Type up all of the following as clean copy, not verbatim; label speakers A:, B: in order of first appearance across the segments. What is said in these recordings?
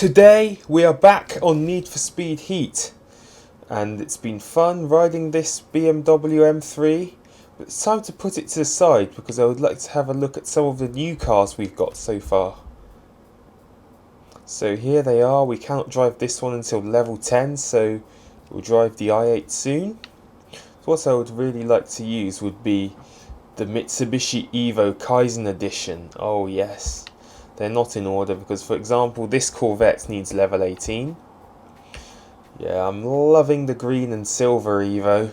A: Today we are back on Need for Speed Heat, and it's been fun riding this BMW M3, but it's time to put it to the side because I would like to have a look at some of the new cars we've got so far. So here they are. We cannot drive this one until level 10, so we'll drive the i8 soon. So what I would really like to use would be the Mitsubishi Evo Kaizen Edition. Oh yes. They're not in order because, for example, this Corvette needs level 18. Yeah, I'm loving the green and silver Evo.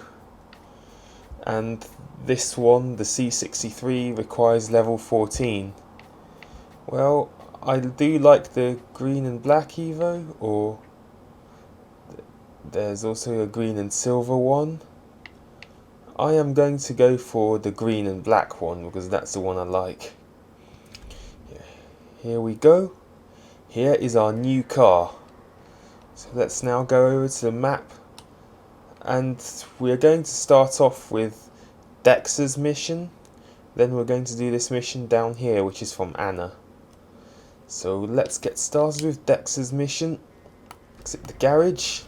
A: And this one, the C63, requires level 14. Well, I do like the green and black Evo, or there's also a green and silver one. I am going to go for the green and black one because that's the one I like. Here we go. Here is our new car. So let's now go over to the map, and we're going to start off with Dex's mission. Then we're going to do this mission down here, which is from Anna. So let's get started with Dex's mission. Exit the garage.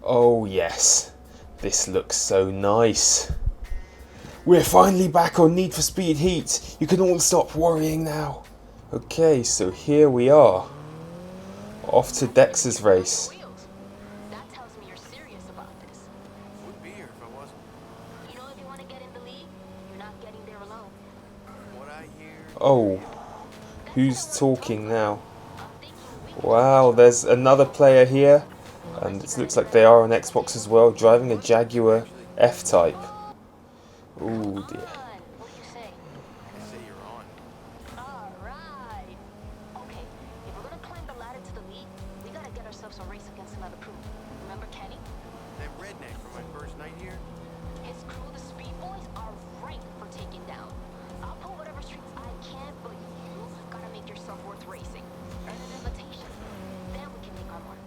A: Oh yes, this looks so nice. We're finally back on Need for Speed Heat. You can all stop worrying now. Okay, so here we are. Off to Dex's race.
B: That tells me you're serious about this.
C: Would be here if I wasn't.
B: You know, if you want to get in the league, you're not getting there alone.
C: What I hear.
A: Oh, who's talking now? Wow, there's another player here, and it looks like they are on Xbox as well, driving a Jaguar F-Type. Ooh dear.
B: What do you say?
C: I say you're on.
B: All right. Okay, if we're gonna climb the ladder to the league, we gotta get ourselves a race against another crew. Remember Kenny?
C: That redneck from my first night here.
B: His crew, the Speed Boys, are ripe for taking down. I'll pull whatever strings I can, but you gotta make yourself worth racing. Earn an invitation. Then we can make our mark.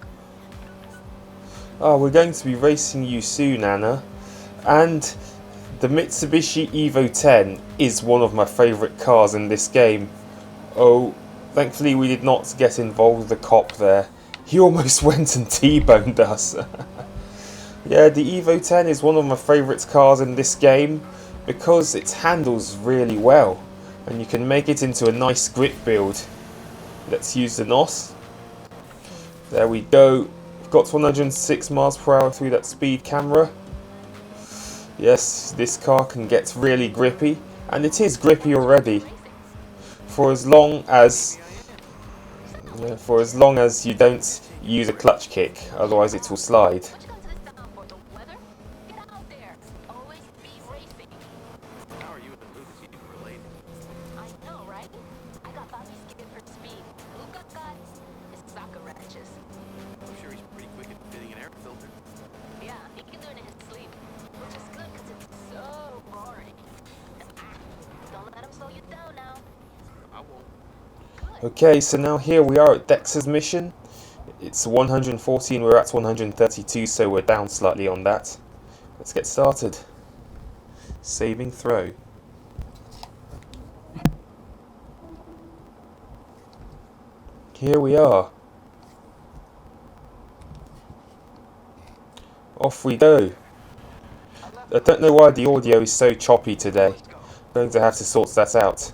A: Oh, we're going to be racing you soon, Anna. And the Mitsubishi Evo 10 is one of my favourite cars in this game. Oh, thankfully we did not get involved with the cop there. He almost went and T-boned us. Yeah, the Evo 10 is one of my favourite cars in this game because it handles really well and you can make it into a nice grip build. Let's use the NOS. There we go. We've got 106 miles per hour through that speed camera. Yes, this car can get really grippy, and it is grippy already. For as long as you don't use a clutch kick, otherwise it will slide.
B: What you got to this down for? The weather? Get out there. Always be racing.
C: How are you and Lucas even related?
B: I know, right? I got Bobby's kid for speed. Luca got his soccer ratchets.
C: I'm sure he's pretty quick at fitting an air filter.
B: Yeah, he can do it in his sleep, which is good because it's so boring. Don't let him slow you down now.
C: I won't.
A: Okay, so now here we are at Dex's mission. It's 114, we're at 132, so we're down slightly on that. Let's get started. Saving throw. Here we are. Off we go. I don't know why the audio is so choppy today. I'm going to have to sort that out.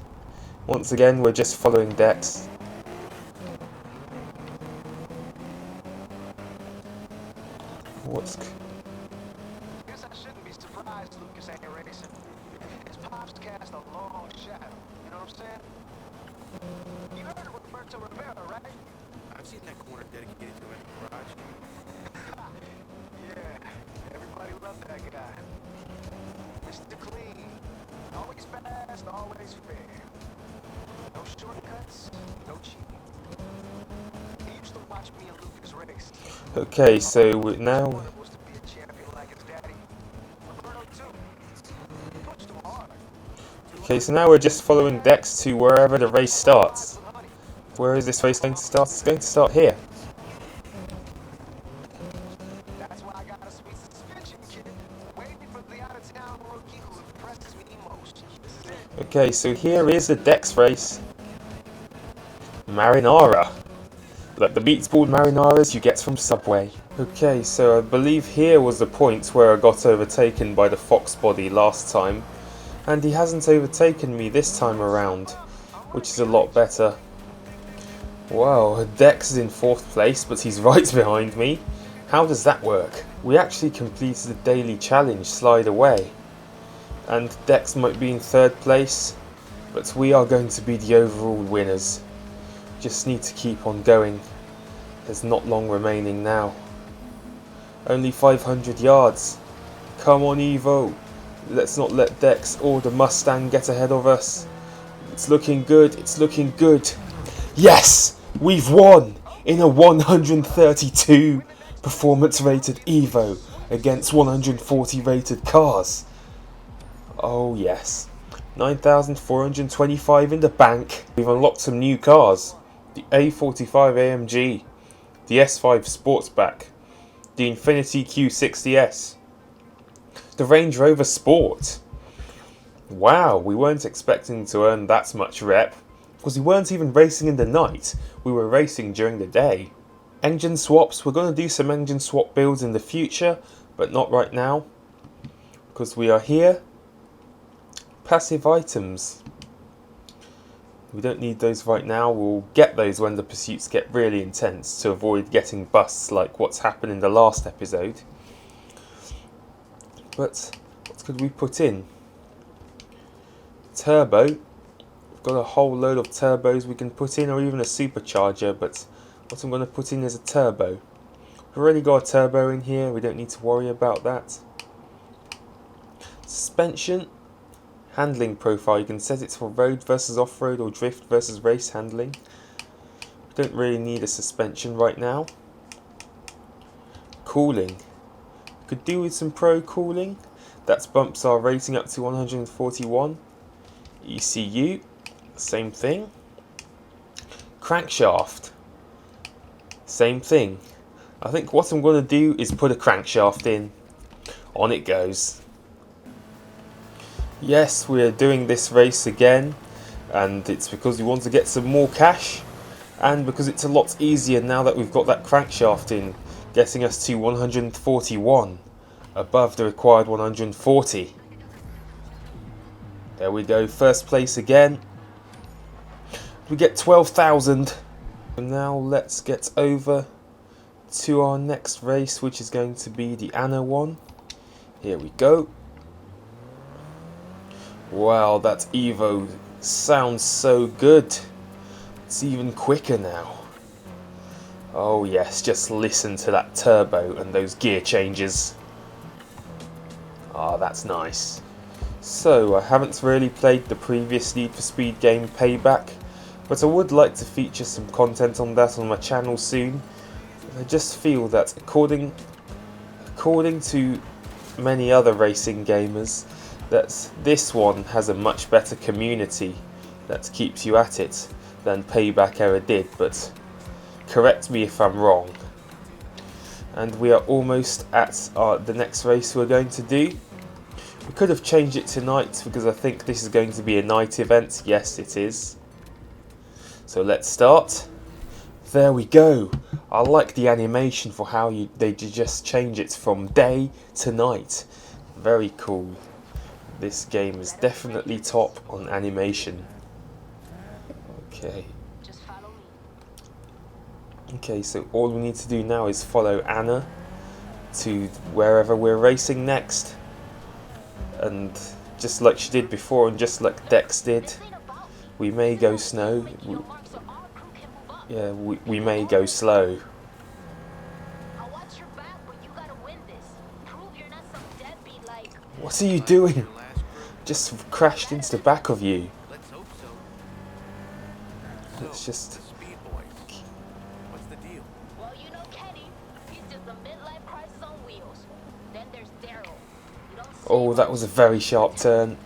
A: Once again, we're just following Dex. What's...
D: Guess I shouldn't be surprised Lucas ain't racing. His pops cast a long shadow, you know what I'm saying? You heard of Roberto Rivera, right?
C: I've seen that corner dedicated to him in the garage.
D: Yeah, everybody loved that guy. Mr. Clean. Always fast, always fair. No shortcuts, no cheating. He used to watch me and Lucas race.
A: Okay, so now...
D: Was to be a champion like his daddy. Roberto too. Pushed him hard.
A: Okay, so now we're just following Dex to wherever the race starts. Where is this race going to start? It's going to start here.
D: That's why I got a sweet suspension, kid. Waiting for the out-of-town rookie who impresses me most. This is it.
A: Okay, so here is the Dex race. Marinara. like the meatball marinaras you get from Subway. Okay, so I believe here was the point where I got overtaken by the fox body last time, and he hasn't overtaken me this time around, which is a lot better. Wow, Dex is in 4th place, but he's right behind me. How does that work? We actually completed the daily challenge, Slide Away, and Dex might be in 3rd place, but we are going to be the overall winners. Just need to keep on going. There's not long remaining now. Only 500 yards. Come on, Evo. Let's not let Dex or the Mustang get ahead of us. It's looking good. It's looking good. Yes! We've won in a 132 performance rated Evo against 140 rated cars. Oh yes. 9,425 in the bank. We've unlocked some new cars. The A45 AMG, the S5 Sportsback, the Infiniti Q60S, the Range Rover Sport. Wow, we weren't expecting to earn that much rep, because we weren't even racing in the night, we were racing during the day. Engine swaps, we're going to do some engine swap builds in the future, but not right now, because we are here. Passive items. We don't need those right now, we'll get those when the pursuits get really intense to avoid getting busts like what's happened in the last episode. But what could we put in? Turbo. We've got a whole load of turbos we can put in, or even a supercharger, but what I'm going to put in is a turbo. We've already got a turbo in here, we don't need to worry about that. Suspension. Handling profile, you can set it for road versus off-road or drift versus race handling. Don't really need a suspension right now. Cooling. Could do with some pro cooling. That bumps our rating up to 141. ECU, same thing. Crankshaft, same thing. I think what I'm going to do is put a crankshaft in. On it goes. Yes, we are doing this race again, and it's because we want to get some more cash, and because it's a lot easier now that we've got that crankshaft in, getting us to 141, above the required 140. There we go, 1st place again. We get 12,000. And now let's get over to our next race, which is going to be the Anna one. Here we go. Wow, that Evo sounds so good. It's even quicker now. Oh yes, just listen to that turbo and those gear changes. Ah, that's nice. So, I haven't really played the previous Need for Speed game, Payback, but I would like to feature some content on that on my channel soon. I just feel that according to many other racing gamers, that this one has a much better community that keeps you at it than Payback ever did, but correct me if I'm wrong. And we are almost at the next race we're going to do. We could have changed it to night because I think this is going to be a night event. Yes, it is. So let's start. There we go. I like the animation for how they just change it from day to night. Very cool. This game is definitely top on animation. Okay.
B: Just follow me.
A: Okay, so all we need to do now is follow Anna to wherever we're racing next. And just like she did before and just like Dex did,
B: This ain't about me.
A: we may go snow.
B: Your mark so our crew can move up.
A: Yeah, we may go slow.
B: I'll watch your back, but you gotta win this. Prove you're not some deadbeat like.
A: What are you doing?
C: Your last group.
A: Just crashed into the back of you.
C: Let's hope so.
A: It's just...
C: The Speed Boys. What's the deal?
B: Well, you know Kenny. He's just a midlife crisis on wheels. Then there's Daryl. You don't see
A: Oh, that
B: much.
A: was a very sharp turn.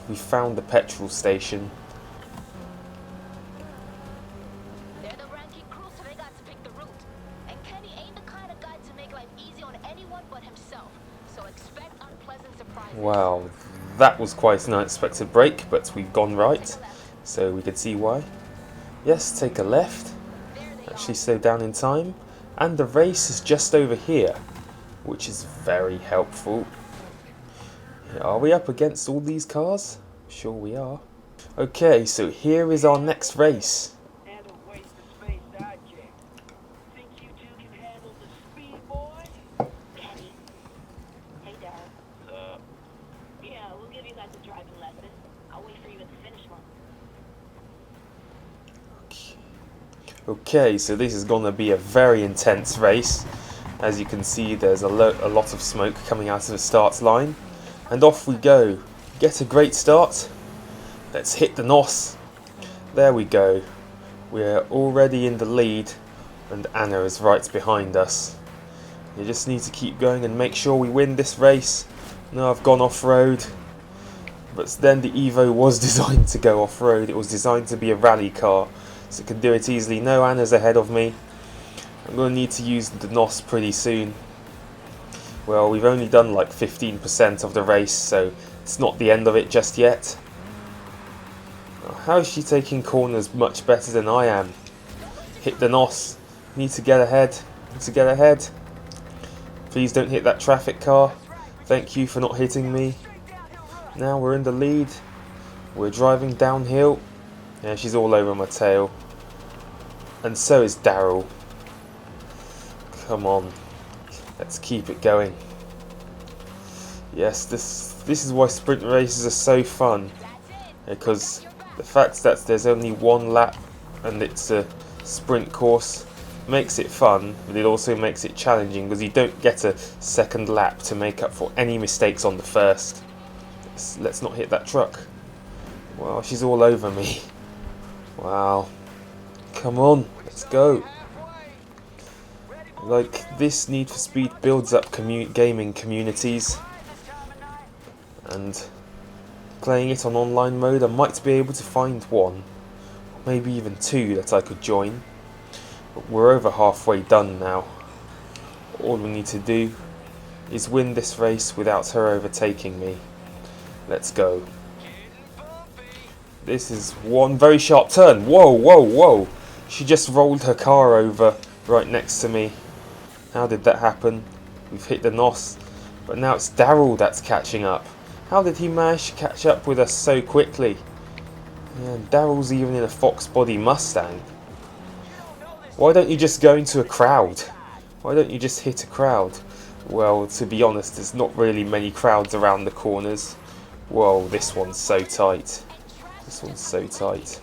A: We found the petrol station.
B: They're the ranking crew, so they got to pick the route. And Kenny ain't the kind of guy to make life easy on anyone but himself. So expect unpleasant surprises.
A: Wow, that was quite an unexpected break, but we've gone right, so we could see why. Yes, take a left.
B: There they
A: Actually slow down in time. And the race is just over here, which is very helpful. Are we up against all these cars? Sure we are. Okay, so here is our next race.
E: And a waste of space sidekick. Think you two can handle the speed, boy?
B: Kenny. Hey, Daryl. Yeah, we'll give you guys a driving lesson. I'll wait for you at the finish line.
A: Okay, so this is going to be a very intense race. As you can see, there's a lot of smoke coming out of the start line. And off we go. Get a great start. Let's hit the NOS. There we go. We're already in the lead, and Anna is right behind us. You just need to keep going and make sure we win this race. No, I've gone off-road. But then the Evo was designed to go off-road. It was designed to be a rally car, so it can do it easily. No, Anna's ahead of me. I'm going to need to use the NOS pretty soon. Well, we've only done like 15% of the race, so it's not the end of it just yet. How is she taking corners much better than I am? Hit the NOS. Need to get ahead. Need to get ahead. Please don't hit that traffic car. Thank you for not hitting me. Now we're in the lead. We're driving downhill. Yeah, she's all over my tail. And so is Daryl. Come on. Let's keep it going. Yes, this is why sprint races are so fun. Because the fact that there's only one lap and it's a sprint course makes it fun, but it also makes it challenging because you don't get a second lap to make up for any mistakes on the first. Let's not hit that truck. Wow, she's all over me. Wow. Come on, let's go. Like, this Need for Speed builds up gaming communities, and playing it on online mode, I might be able to find one, maybe even two that I could join. But we're over halfway done now. All we need to do is win this race without her overtaking me. Let's go. This is one very sharp turn. Whoa, whoa, whoa. She just rolled her car over right next to me. How did that happen? We've hit the NOS, but now it's Daryl that's catching up. How did he manage to catch up with us so quickly? Yeah, Daryl's even in a Fox body Mustang. Why don't you just go into a crowd? Why don't you just hit a crowd? Well, to be honest, there's not really many crowds around the corners. Whoa, this one's so tight. This one's so tight.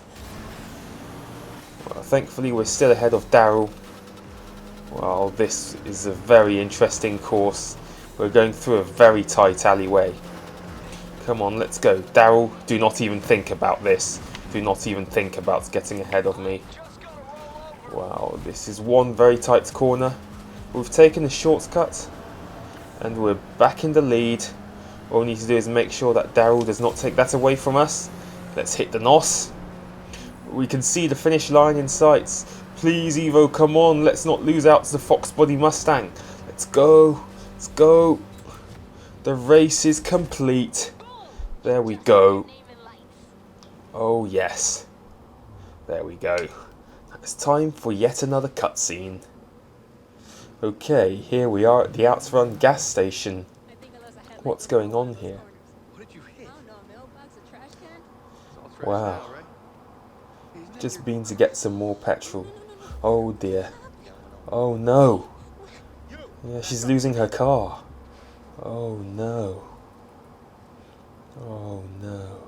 A: Well, thankfully we're still ahead of Daryl. Well, this is a very interesting course. We're going through a very tight alleyway. Come on, let's go. Daryl, do not even think about this. Do not even think about getting ahead of me. Wow, this is one very tight corner. We've taken a shortcut, and we're back in the lead. All we need to do is make sure that Daryl does not take that away from us. Let's hit the NOS. We can see the finish line in sight. Please, Evo, come on. Let's not lose out to the Fox body Mustang. Let's go. Let's go. The race is complete. There we go. Oh, yes. There we go. It's time for yet another cutscene. Okay, here we are at the Outrun gas station. What's going on here?
C: What did you hit?
A: Wow. Just been to get some more petrol. Oh dear. Oh no. Yeah, she's losing her car. Oh no. Oh no.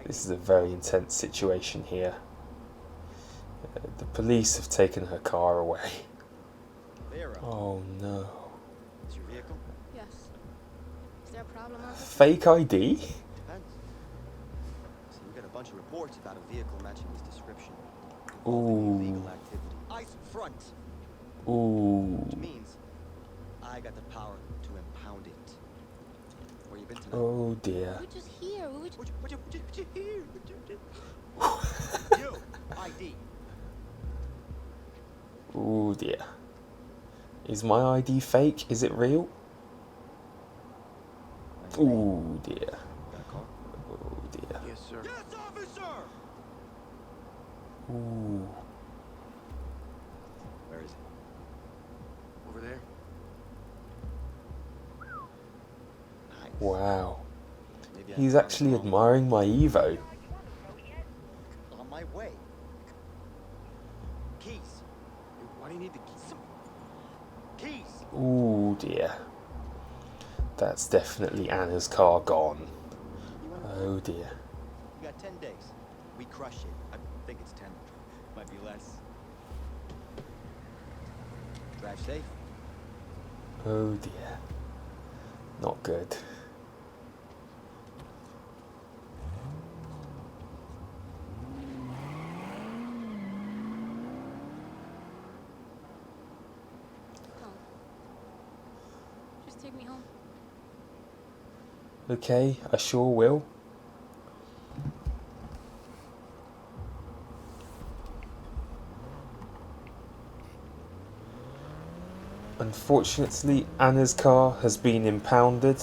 A: This is a very intense situation here. The police have taken her car away. Oh no.
F: Is your vehicle?
G: Yes. Is there a problem, Arthur?
A: Fake ID?
F: Depends. See, we got a bunch of reports about a vehicle matching his description.
A: Ooh.
F: Illegal activity. Ice front.
A: Ooh.
F: Which means I got the power to impound it. Where you been tonight?
A: Oh dear.
G: We're just here. We were just...
F: What you hear? You, ID.
A: Oh dear. Is my ID fake? Is it real? Oh dear.
F: Got a call?
A: Oh dear.
C: Yes, sir.
F: Yes, officer!
A: Ooh.
F: Where is it?
C: Over there.
F: Nice.
A: Wow.
F: Maybe I
A: He's
F: found
A: actually
F: the wrong
A: admiring my Evo.
F: one. On my way. Keys. Why do you need the keys? Keys.
A: Ooh dear. That's definitely Anna's car gone.
F: You wanna
A: Oh dear.
F: You got 10 days. We crush it. I think it's 10. Might be less. Drive safe.
A: Oh dear. Not good.
G: Home. Just take me home.
A: Okay, I sure will. Unfortunately, Anna's car has been impounded,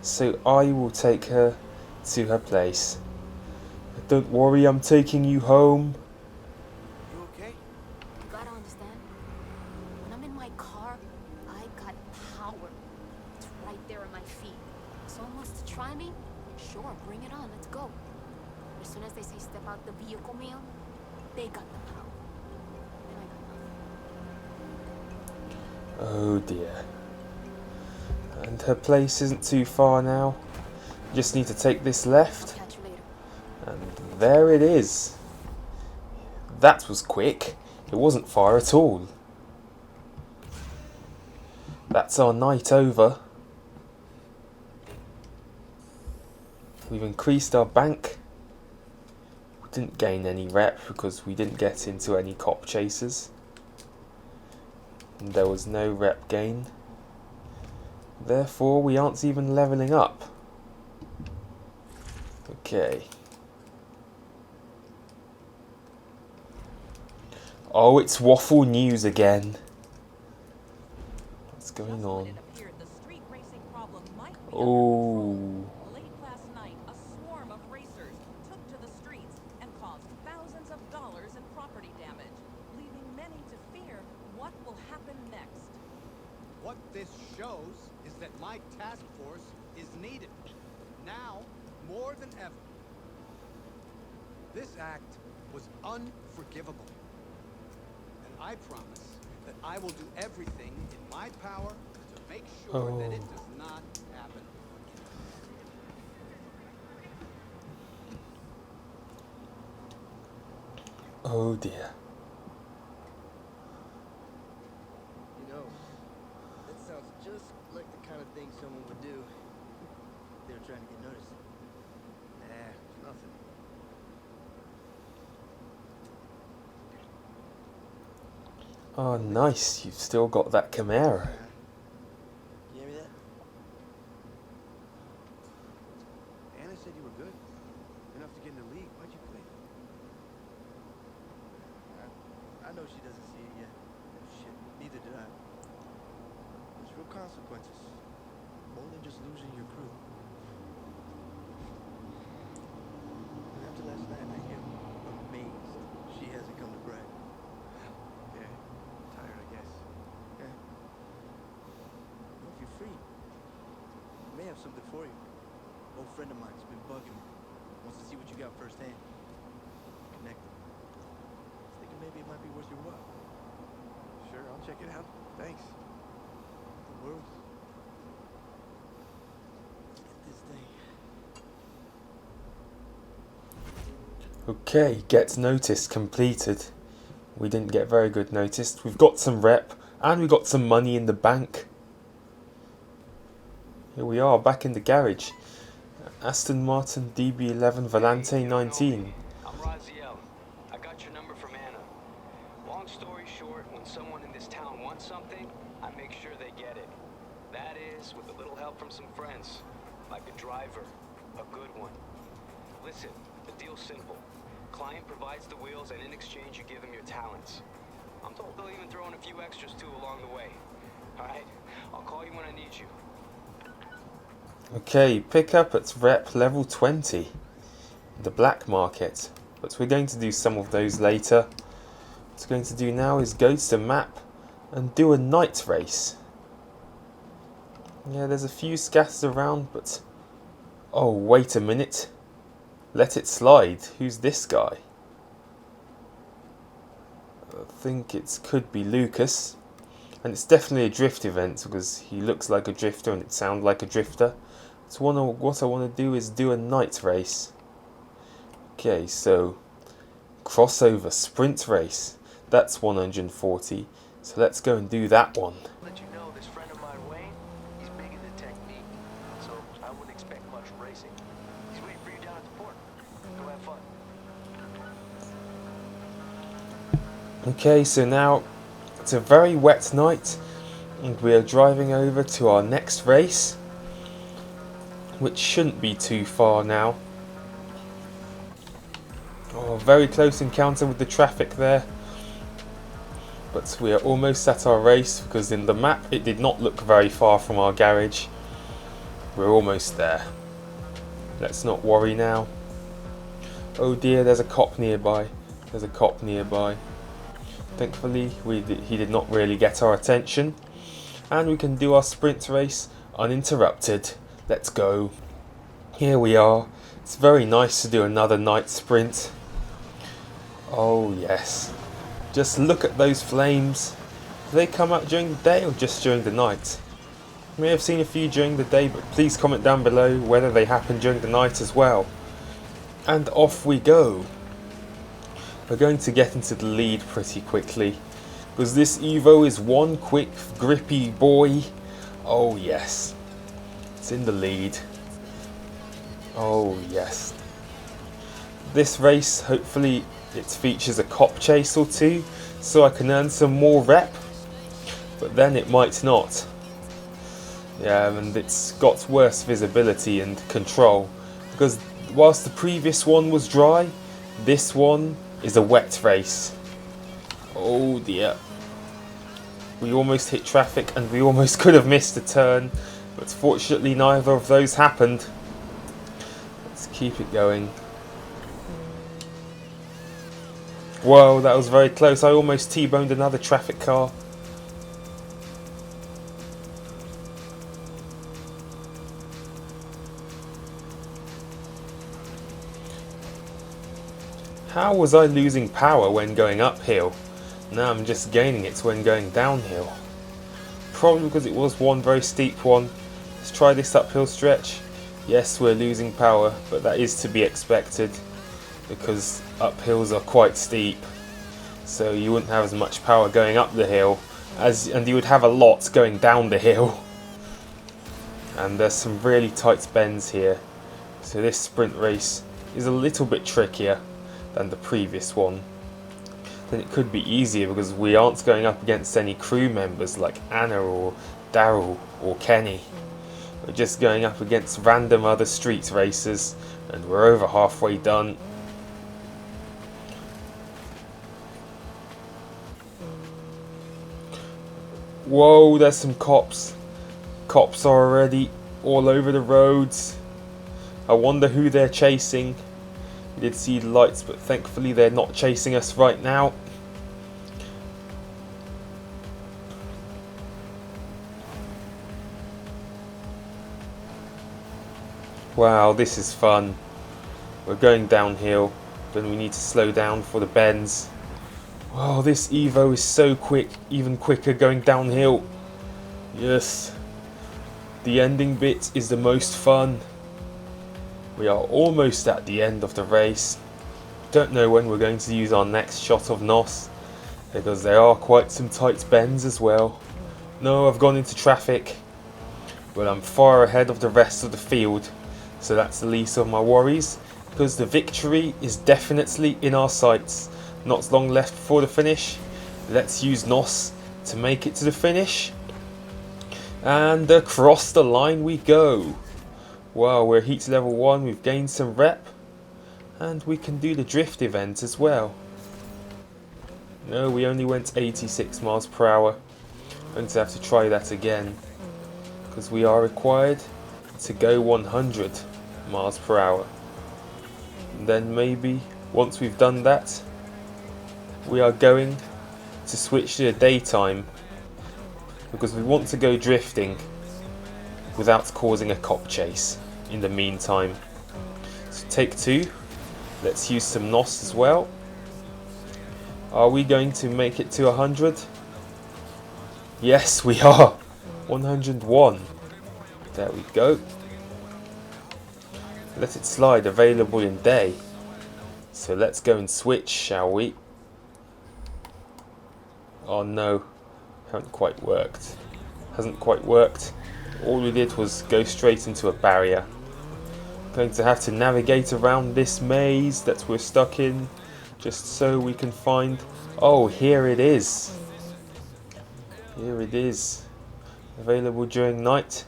A: so I will take her to her place. Don't worry, I'm taking you home.
C: You okay?
B: You gotta understand. When I'm in my car, I got power. It's right there at my feet. Someone wants to try me? Sure, bring it on. Let's go. As soon as they say step out the vehicle, ma'am, they got the power. And I got nothing.
A: Oh dear. And her place isn't too far now. Just need to take this
B: I'll
A: left.
B: catch you later.
A: And there it is. That was quick. It wasn't far at all. That's our night over. We've increased our bank. We didn't gain any rep because we didn't get into any cop chases. And there was no rep gain. Therefore, we aren't even leveling up. Okay. Oh, it's Waffle News again. What's going on?
H: It appeared the street racing problem might be
A: Oh.
H: under control. Late last night, a swarm of racers took to the streets and caused thousands of dollars in property damage, leaving many to fear what will happen next.
I: What this shows is that my task force is needed. Now, more than ever. This act was unforgivable. And I promise that I will do everything in my power to make sure that it does not happen.
A: Oh dear.
J: You know, that sounds just like the kind of thing someone would do if they were trying to get noticed. Nah, it's nothing.
A: Oh, nice. You've still got that Camaro.
J: You hear me that?
C: Anna said you were good. Enough to get in the league. Why'd you quit?
J: I know she doesn't see it yet. Shit, neither did I. There's real consequences. More than just losing your crew. And after last night, I am amazed she hasn't come to brag.
C: Yeah. Tired, I guess.
J: Yeah. Well, if you're free, I may have something for you. Old friend of mine's been bugging me. Wants to see what you got firsthand. Connected. Thinking maybe it might be worth your while.
C: Sure, I'll check it out. Thanks.
J: The world. Let's get this thing.
A: Okay, get notice completed. We didn't get very good notice. We've got some rep and we got some money in the bank. Here we are, back in the garage. Aston Martin DB11 Volante 19.
K: I'm Raziel. I got your number from Anna. Long story short, when someone in this town wants something, I make sure they get it. That is, with a little help from some friends. Like a driver. A good one. Listen, the deal's simple. Client provides the wheels and in exchange you give him your talents. I'm told they'll even throw in a few extras too along the way. Alright? I'll call you when I need you.
A: Okay, pick up at rep level 20. The black market. but we're going to do some of those later. What we're going to do now is go to the map and do a night race. Yeah, there's a few scattered around, but... Oh, wait a minute. Let it slide. Who's this guy? I think it could be Lucas. And it's definitely a drift event because he looks like a drifter and it sounds like a drifter. So what I want to do is do a night race. Okay, so crossover sprint race. That's 140. So let's go and do that one.
D: Let you know this friend of mine, Wayne, he's big into technique, so I wouldn't expect much racing. He's waiting for you down at the port. Go have fun.
A: Okay, so now it's a very wet night and we are driving over to our next race, which shouldn't be too far now. Oh, very close encounter with the traffic there. But we are almost at our race because in the map it did not look very far from our garage. We're almost there. Let's not worry now. Oh dear, there's a cop nearby. There's a cop nearby. Thankfully he did not really get our attention. And we can do our sprint race uninterrupted. Let's go. Here we are. It's very nice to do another night sprint. Oh yes. Just look at those flames. Do they come out during the day or just during the night? You may have seen a few during the day, but please comment down below whether they happen during the night as well. And off we go. We're going to get into the lead pretty quickly because this Evo is one quick grippy boy. Oh yes. It's in the lead. Oh yes. This race, hopefully it features a cop chase or two, so I can earn some more rep, but then it might not. Yeah, and it's got worse visibility and control, because whilst the previous one was dry, this one is a wet race. Oh dear. We almost hit traffic and we almost could have missed a turn, but fortunately neither of those happened. Let's keep it going. Whoa, that was very close. I almost T-boned another traffic car. How was I losing power when going uphill? Now I'm just gaining it when going downhill. Probably because it was one very steep one. Let's try this uphill stretch. Yes, we're losing power, but that is to be expected, because uphills are quite steep, so you wouldn't have as much power going up the hill and you would have a lot going down the hill. And there's some really tight bends here, so this sprint race is a little bit trickier than the previous one. Then it could be easier because we aren't going up against any crew members like Anna or Daryl or Kenny. We're just going up against random other street racers, and we're over halfway done. Whoa, there's some cops. Cops are already all over the roads. I wonder who they're chasing. We did see the lights, but thankfully they're not chasing us right now. Wow, this is fun. We're going downhill, then we need to slow down for the bends. Wow, this Evo is so quick, even quicker going downhill. Yes, the ending bit is the most fun. We are almost at the end of the race. Don't know when we're going to use our next shot of NOS, because there are quite some tight bends as well. No, I've gone into traffic, but I'm far ahead of the rest of the field, so that's the least of my worries, because the victory is definitely in our sights. Not long left before the finish. Let's use NOS to make it to the finish. And across the line we go. Wow, we're heat level 1, we've gained some rep. And we can do the drift event as well. No, we only went 86 miles per hour. I'm going to have to try that again, because we are required to go 100 miles per hour. And then maybe Once we've done that, we are going to switch to the daytime because we want to go drifting without causing a cop chase in the meantime. So take 2. Let's use some NOS as well. Are we going to make it to 100? Yes, we are. 101. There we go. Let it slide, available in day. So let's go and switch, shall we? Oh no, hasn't quite worked. All we did was go straight into a barrier. Going to have to navigate around this maze that we're stuck in, just so we can find... Oh, here it is. Here it is. Available during night.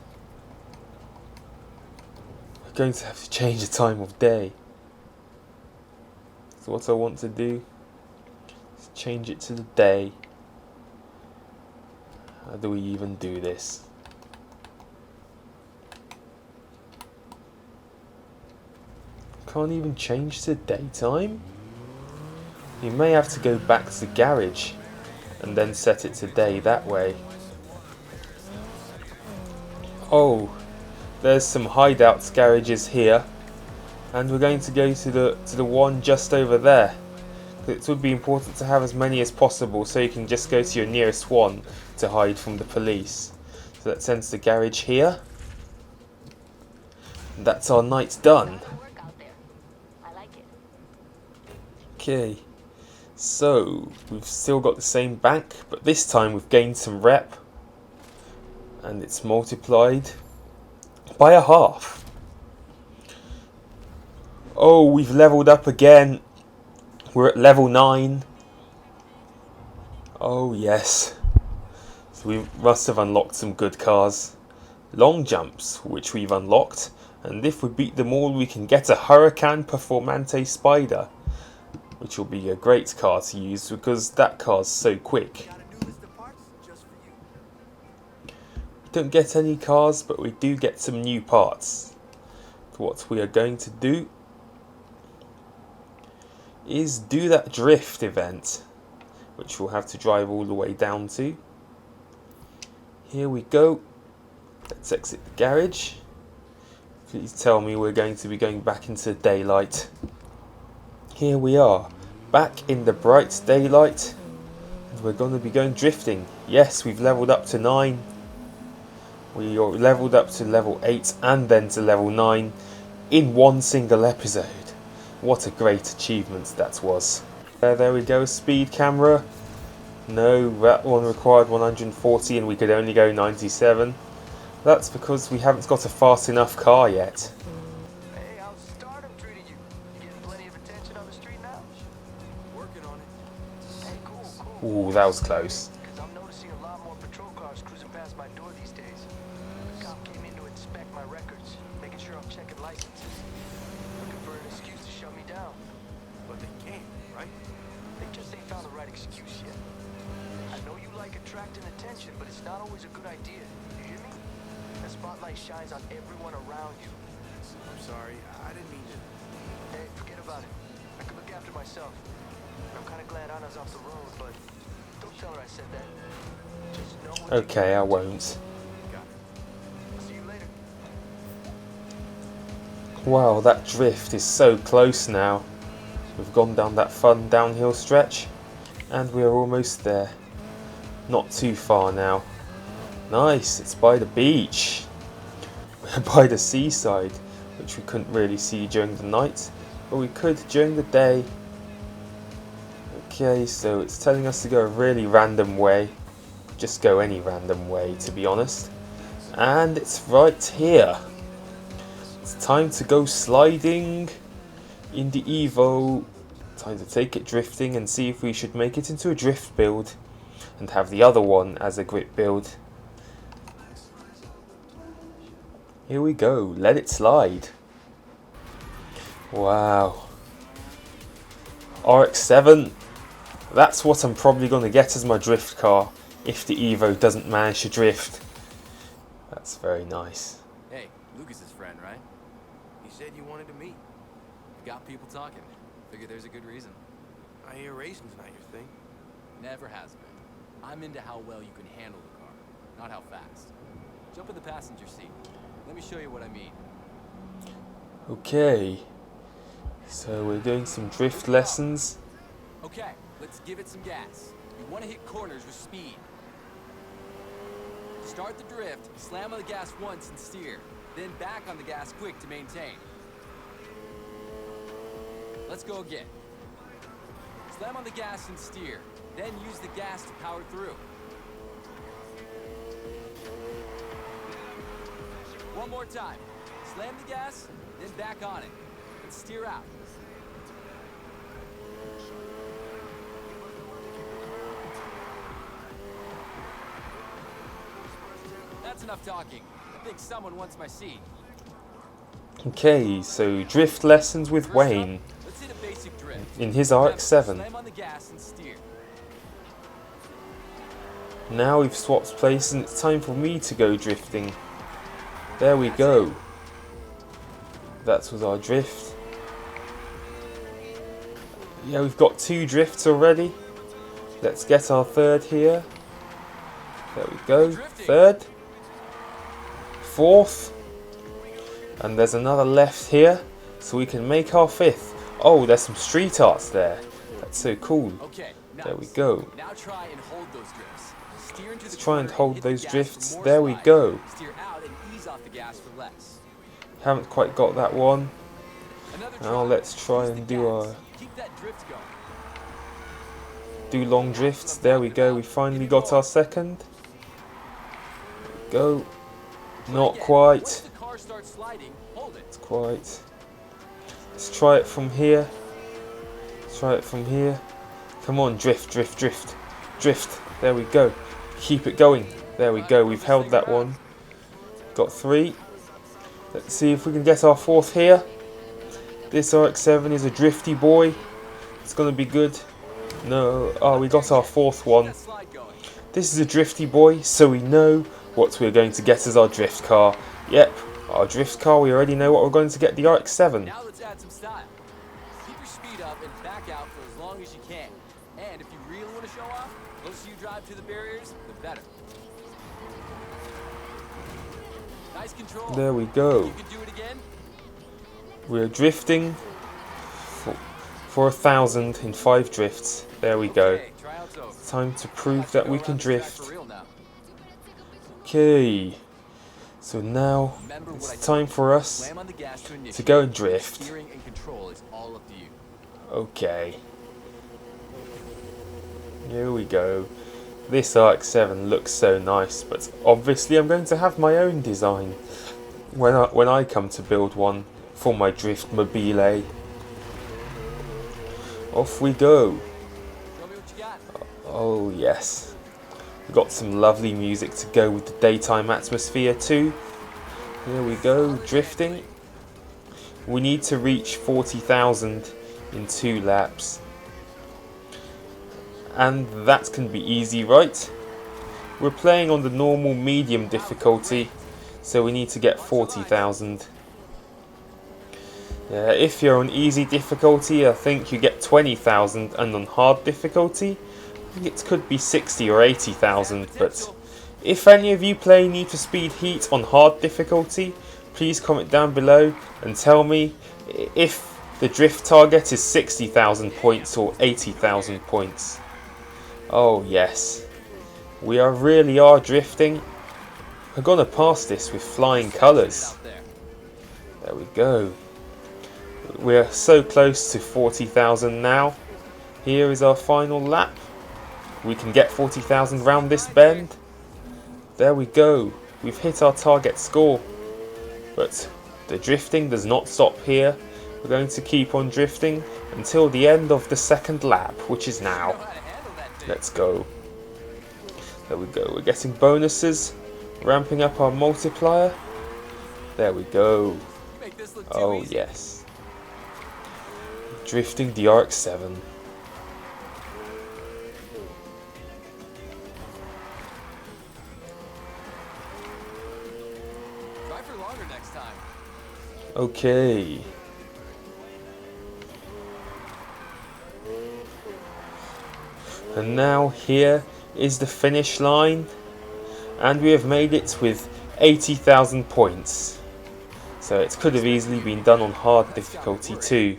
A: We're going to have to change the time of day. So what I want to do is change it to the day. How do we even do this? Can't even change to daytime? You may have to go back to the garage and then set it to day that way. Oh, there's some hideouts garages here, and we're going to go to the one just over there. It would be important to have as many as possible, so you can just go to your nearest one to hide from the police. So that sends the garage here. And that's our night done. Okay, so we've still got the same bank, but this time we've gained some rep, and it's multiplied by 1/2. Oh, we've leveled up again. We're at level 9. Oh yes, so we must have unlocked some good cars. Long jumps, which we've unlocked, and if we beat them all we can get a Huracan Performante Spider, which will be a great car to use because that car's so quick. We don't get any cars, but we do get some new parts. So what we are going to do is do that drift event, which we'll have to drive all the way down to. Here we go. Let's exit the garage. Please tell me we're going to be going back into daylight. Here we are, back in the bright daylight, and we're going to be going drifting. Yes, we've leveled up to 9. We are leveled up to level 8 and then to level 9 in one single episode. What a great achievement that was. There we go, speed camera. No, that one required 140 and we could only go 97. That's because we haven't got a fast enough car yet.
D: Hey, how's Stardom treating you? You getting plenty of attention on the street now?
C: Working on it.
D: Hey, cool.
A: Ooh, that was close.
D: Because I'm noticing a lot more patrol cars cruising past my door these days. The cop came in to inspect my records, making sure I'm checking licenses. Looking for an excuse to shut me down.
C: But they can't, right?
D: They just ain't found the right excuse yet. I know you like attracting attention, but it's not always a good idea. You hear me? The spotlight shines on everyone around you.
C: I'm sorry. I didn't mean to.
D: Hey, forget about it. I can look after myself. I'm kind of glad Anna's off the road, but don't tell her I said that. Just know what
A: Okay, I won't.
C: Got it.
D: I'll see you later.
A: Wow, that drift is so close now. We've gone down that fun downhill stretch, and we are almost there. Not too far now. Nice, it's by the beach. We're by the seaside, which we couldn't really see during the night, but we could during the day. Okay, so it's telling us to go a really random way. Just go any random way, to be honest. And it's right here. It's time to go sliding in the Evo. Time to take it drifting and see if we should make it into a drift build and have the other one as a grip build. Here we go, let it slide. Wow. RX-7. That's what I'm probably going to get as my drift car if the Evo doesn't manage to drift. That's very nice.
C: Hey, Lucas's friend, right?
J: He said you wanted to meet.
C: You got people talking.
L: Figure there's a good reason.
C: I hear racing's not your thing.
L: Never has been. I'm into how well you can handle the car, not how fast. Jump in the passenger seat. Let me show you what I mean.
A: Okay. So we're doing some drift lessons.
L: Okay, let's give it some gas. You want to hit corners with speed. Start the drift, slam on the gas once and steer. Then back on the gas quick to maintain. Let's go again. Slam on the gas and steer. Then use the gas to power through. One more time. Slam the gas, then back on it. And steer out. That's enough talking. I think someone wants my seat.
A: Okay, so drift lessons with Wayne
L: Let's hit a basic drift.
A: in his RX-7.
L: Slam on the gas and steer.
A: Now we've swapped places and it's time for me to go drifting. There we go. That was our drift. Yeah, we've got 2 drifts already. Let's get our 3rd here. There we go. 3rd. 4th. And there's another left here, so we can make our 5th. Oh, there's some street arts there. That's so cool.
L: Okay,
A: There we go.
L: Now try and hold those drifts. Steer into
A: Let's
L: the
A: try and
L: corner
A: hold
L: hit the
A: those
L: gas
A: drifts.
L: for more
A: There we
L: slide.
A: go.
L: Steer out and ease off the gas for less.
A: Haven't quite got that one.
L: Another
A: Now
L: try.
A: let's try
L: Use the
A: and do our
L: gas. Keep that drift going.
A: long drifts. There we go. We finally got our 2nd. Go. Not
L: Once
A: quite.
L: the car starts sliding, hold it.
A: It's quite. Let's try it from here. Let's try it from here. Come on, drift, drift, drift. Drift. There we go. Keep it going. There we go. We've held that one. Got 3. Let's see if we can get our 4th here. This RX-7 is a drifty boy. It's going to be good. No. Oh, we got our 4th one.
L: That slide going.
A: This is a drifty boy, so we know what we're going to get as our drift car. Yep, our drift car, we already know what we're going to get, the RX-7.
L: Now let's add some style. Keep your speed up and back out for as long as you can. And if you really want to show off, the closer you drive to the barriers, the better. Nice control.
A: There we go.
L: You can do it again.
A: We're drifting for 1,000 in 5 drifts. There we go.
L: Okay, tryout's over.
A: Time to prove that we can
L: Go around the track
A: drift.
L: for real now.
A: Okay. So now
L: Remember what I
A: it's time for us
L: Slam on the gas to initiate.
A: to go and drift.
L: Steering and control is all up to you.
A: Okay. Here we go. This RX-7 looks so nice, but obviously I'm going to have my own design when I come to build one for my drift mobile. Off we go.
L: Show me what you got.
A: Oh yes. We've got some lovely music to go with the daytime atmosphere too. Here we go, drifting. We need to reach 40,000 in 2 laps. And that can be easy, right? We're playing on the normal medium difficulty, so we need to get 40,000. Yeah, if you're on easy difficulty, I think you get 20,000, and on hard difficulty, I think it could be 60 or 80,000. But if any of you play Need for Speed Heat on hard difficulty, please comment down below and tell me if the drift target is 60,000 points or 80,000 points. Oh yes, we really are drifting. We're gonna pass this with flying colours. There we go. We're so close to 40,000 now. Here is our final lap. We can get 40,000 round this bend. There we go. We've hit our target score. But the drifting does not stop here. We're going to keep on drifting until the end of the 2nd lap, which is now. Let's go. There we go. We're getting bonuses. Ramping up our multiplier. There we go. Oh yes. Drifting the RX-7.
L: Try for longer next time.
A: Okay. And now here is the finish line, and we have made it with 80,000 points. So it could have easily been done on hard difficulty too.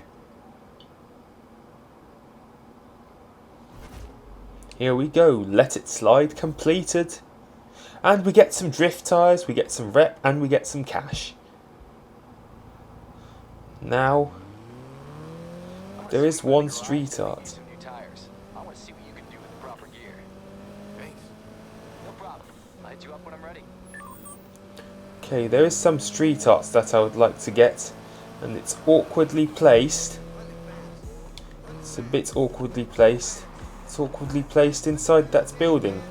A: Here we go, Let It Slide completed. And we get some drift tyres, we get some rep, and we get some cash. Now, there is one street art.
K: I want to see what you can do with the proper gear.
C: Thanks.
K: No problem. Light you up when I'm ready.
A: Okay, there is some street arts that I would like to get, and it's awkwardly placed. It's a bit awkwardly placed. It's awkwardly placed inside that building.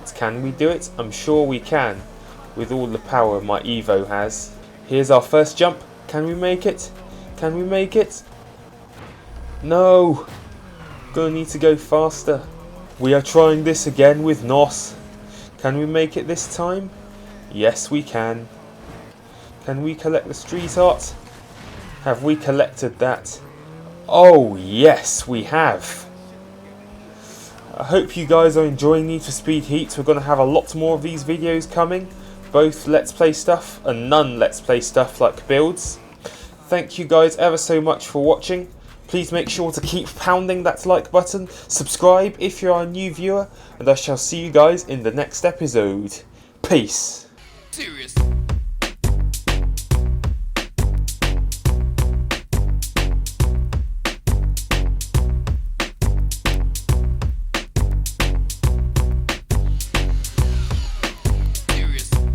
A: But can we do it? I'm sure we can, with all the power my Evo has. Here's our first jump. Can we make it? Can we make it? No! Gonna need to go faster. We are trying this again with NOS. Can we make it this time? Yes, we can. Can we collect the street art? Have we collected that? Oh, yes, we have. I hope you guys are enjoying Need for Speed Heat. We're going to have a lot more of these videos coming. Both Let's Play stuff and none Let's Play stuff like builds. Thank you guys ever so much for watching. Please make sure to keep pounding that like button. Subscribe if you are a new viewer. And I shall see you guys in the next episode. Peace.
M: Seriously.